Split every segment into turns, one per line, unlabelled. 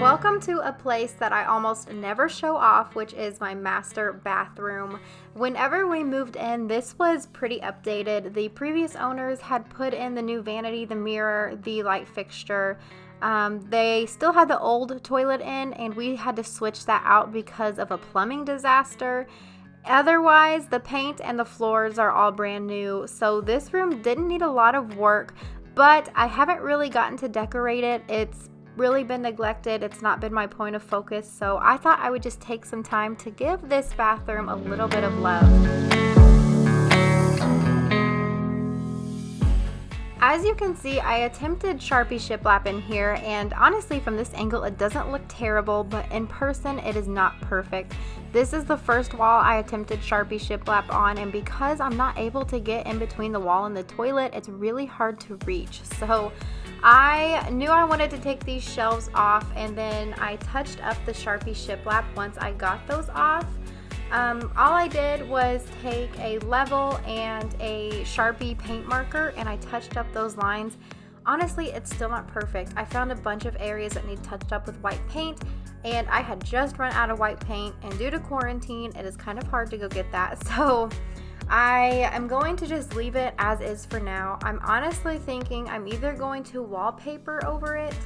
Welcome to a place that I almost never show off, which is my master bathroom. Whenever we moved in, this was pretty updated. The previous owners had put in the new vanity, the mirror, the light fixture. They still had the old toilet in, and we had to switch that out because of a plumbing disaster. Otherwise, the paint and the floors are all brand new, so this room didn't need a lot of work, but I haven't really gotten to decorate it. It's really been neglected. It's not been my point of focus, so I thought I would just take some time to give this bathroom a little bit of love. As you can see, I attempted Sharpie shiplap in here, and honestly from this angle it doesn't look terrible, but in person it is not perfect. This is the first wall I attempted Sharpie shiplap on, and because I'm not able to get in between the wall and the toilet, it's really hard to reach. So I knew I wanted to take these shelves off, and then I touched up the Sharpie shiplap once I got those off. All I did was take a level and a Sharpie paint marker, and I touched up those lines. Honestly, it's still not perfect. I found a bunch of areas that need touched up with white paint, and I had just run out of white paint, and due to quarantine, it is kind of hard to go get that. So I am going to just leave it as is for now. I'm honestly thinking I'm either going to wallpaper over it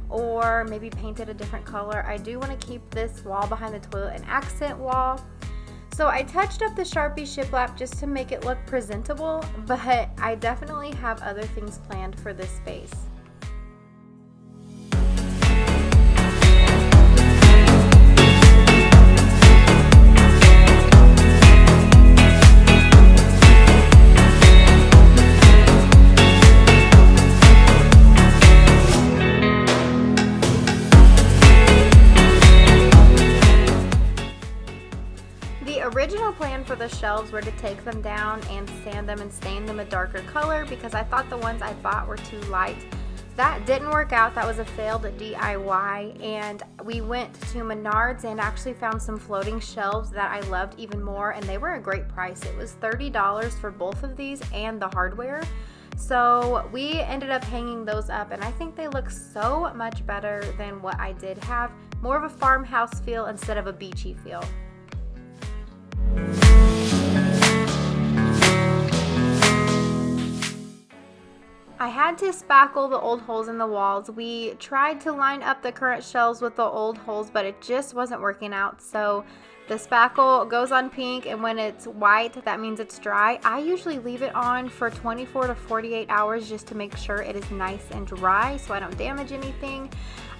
or maybe paint it a different color. I do want to keep this wall behind the toilet an accent wall. So I touched up the Sharpie shiplap just to make it look presentable, but I definitely have other things planned for this space. Original plan for the shelves were to take them down and sand them and stain them a darker color because I thought the ones I bought were too light. That didn't work out. That was a failed DIY, and we went to Menards and actually found some floating shelves that I loved even more, and they were a great price. It was $30 for both of these and the hardware. So we ended up hanging those up, and I think they look so much better than what I did have. More of a farmhouse feel instead of a beachy feel. I had to spackle the old holes in the walls. We tried to line up the current shelves with the old holes, but it just wasn't working out. So the spackle goes on pink, and when it's white, that means it's dry. I usually leave it on for 24 to 48 hours just to make sure it is nice and dry so I don't damage anything.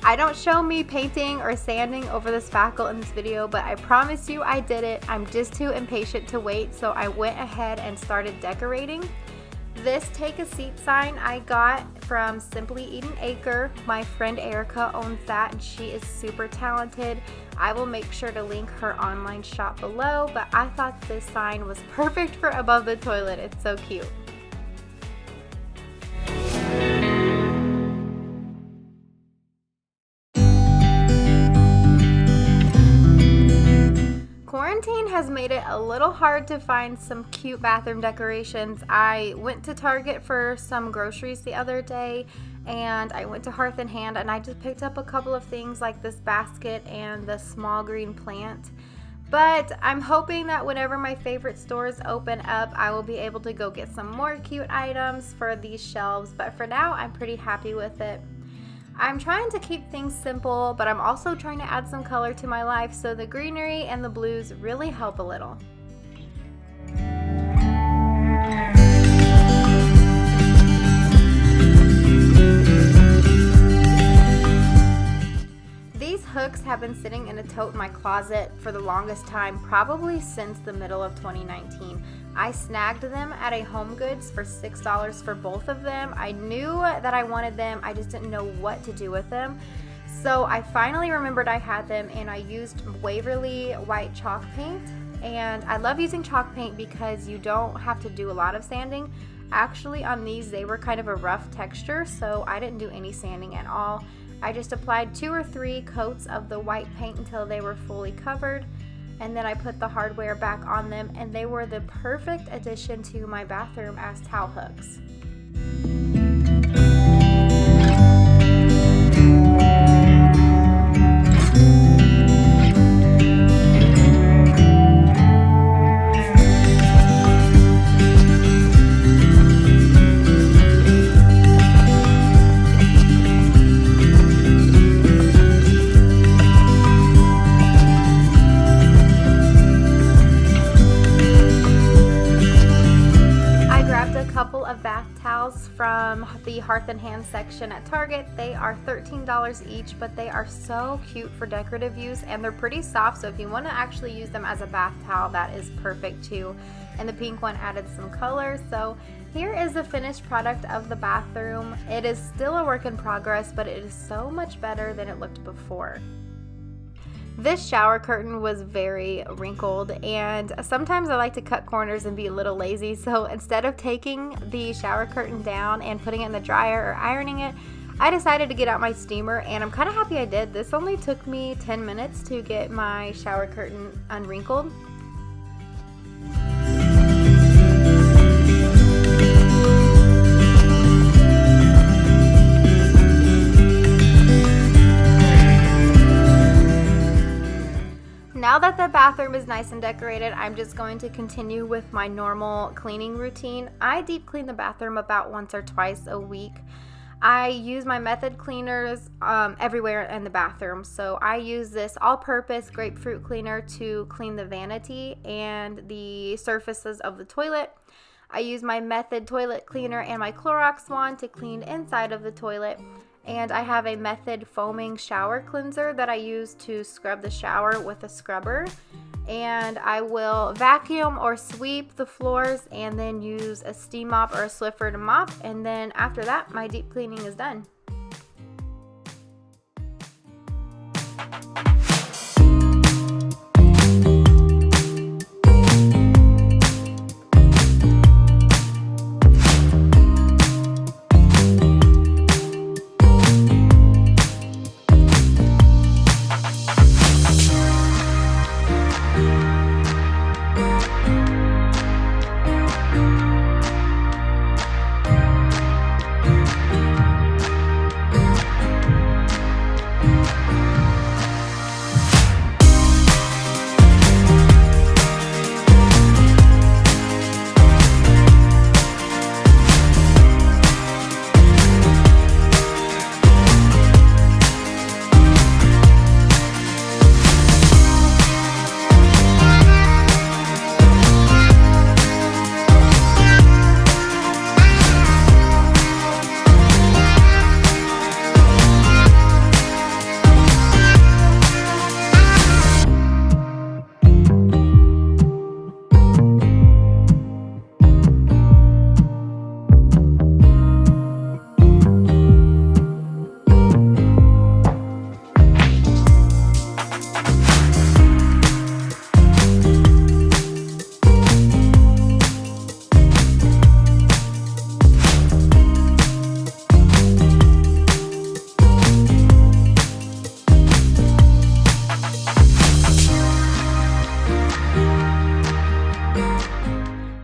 I don't show me painting or sanding over the spackle in this video, but I promise you I did it. I'm just too impatient to wait, so I went ahead and started decorating. This take a seat sign I got from Simply Eat an Acre. My friend Erica owns that, and she is super talented. I will make sure to link her online shop below, but I thought this sign was perfect for above the toilet. It's so cute. Quarantine has made it a little hard to find some cute bathroom decorations. I went to Target for some groceries the other day, and I went to Hearth and Hand, and I just picked up a couple of things like this basket and the small green plant. But I'm hoping that whenever my favorite stores open up, I will be able to go get some more cute items for these shelves, but for now I'm pretty happy with it. I'm trying to keep things simple, but I'm also trying to add some color to my life, so the greenery and the blues really help a little. These hooks have been sitting in a tote in my closet for the longest time, probably since the middle of 2019. I snagged them at a Home Goods for $6 for both of them. I knew that I wanted them, I just didn't know what to do with them. So I finally remembered I had them, and I used Waverly white chalk paint. And I love using chalk paint because you don't have to do a lot of sanding. Actually on these, they were kind of a rough texture, so I didn't do any sanding at all. I just applied 2 or 3 coats of the white paint until they were fully covered, and then I put the hardware back on them, and they were the perfect addition to my bathroom as towel hooks. from the Hearth and Hand section at Target. They are $13 each, but they are so cute for decorative use, and they're pretty soft, so if you want to actually use them as a bath towel, that is perfect too. And the pink one added some color. So here is the finished product of the bathroom. It is still a work in progress, but it is so much better than it looked before. This shower curtain was very wrinkled, and sometimes I like to cut corners and be a little lazy, so instead of taking the shower curtain down and putting it in the dryer or ironing it, I decided to get out my steamer, and I'm kind of happy I did. This only took me 10 minutes to get my shower curtain unwrinkled. Now that the bathroom is nice and decorated, I'm just going to continue with my normal cleaning routine. I deep clean the bathroom about once or twice a week. I use my method cleaners everywhere in the bathroom. So I use this all-purpose grapefruit cleaner to clean the vanity and the surfaces of the toilet. I use my method toilet cleaner and my Clorox wand to clean inside of the toilet. And I have a method foaming shower cleanser that I use to scrub the shower with a scrubber. And I will vacuum or sweep the floors and then use a steam mop or a Swiffer to mop. And then after that, my deep cleaning is done.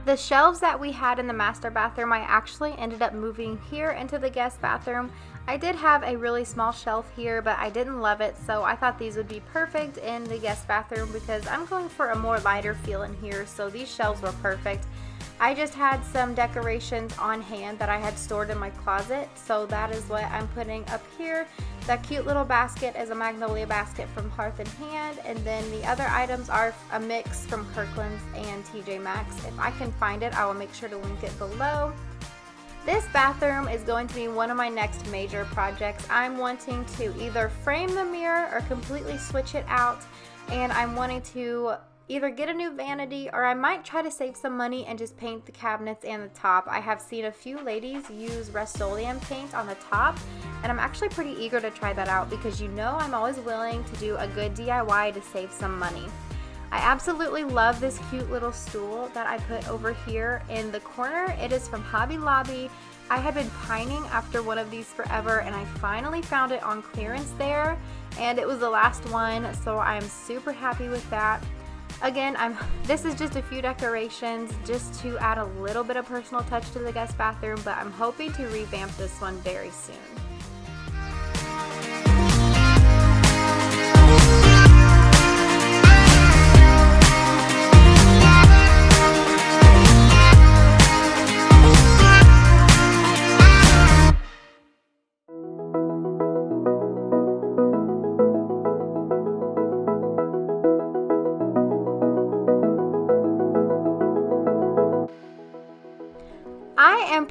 The shelves that we had in the master bathroom, I actually ended up moving here into the guest bathroom. I did have a really small shelf here, but I didn't love it, so I thought these would be perfect in the guest bathroom because I'm going for a more lighter feel in here, so these shelves were perfect. I just had some decorations on hand that I had stored in my closet, so that is what I'm putting up here. That cute little basket is a magnolia basket from Hearth and Hand, and then the other items are a mix from Kirkland's and TJ Maxx. If I can find it, I will make sure to link it below. This bathroom is going to be one of my next major projects. I'm wanting to either frame the mirror or completely switch it out, and I'm wanting to either get a new vanity or I might try to save some money and just paint the cabinets and the top. I have seen a few ladies use Rust-Oleum paint on the top, and I'm actually pretty eager to try that out because you know I'm always willing to do a good DIY to save some money. I absolutely love this cute little stool that I put over here in the corner. It is from Hobby Lobby. I had been pining after one of these forever, and I finally found it on clearance there, and it was the last one, so I'm super happy with that. Again, this is just a few decorations just to add a little bit of personal touch to the guest bathroom, but I'm hoping to revamp this one very soon.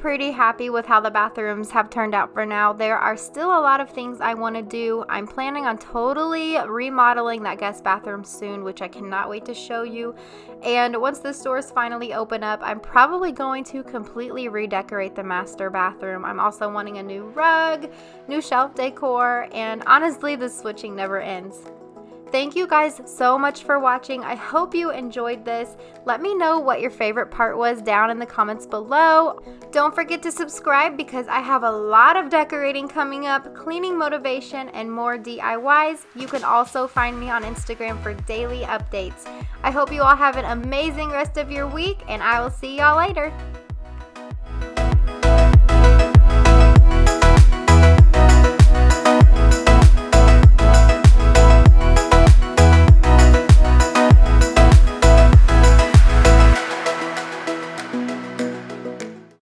pretty happy with how the bathrooms have turned out for now. There are still a lot of things I want to do. I'm planning on totally remodeling that guest bathroom soon, which I cannot wait to show you. And once the stores finally open up, I'm probably going to completely redecorate the master bathroom. I'm also wanting a new rug, new shelf decor, and honestly, the switching never ends. Thank you guys so much for watching. I hope you enjoyed this. Let me know what your favorite part was down in the comments below. Don't forget to subscribe because I have a lot of decorating coming up, cleaning motivation, and more DIYs. You can also find me on Instagram for daily updates. I hope you all have an amazing rest of your week, and I will see y'all later.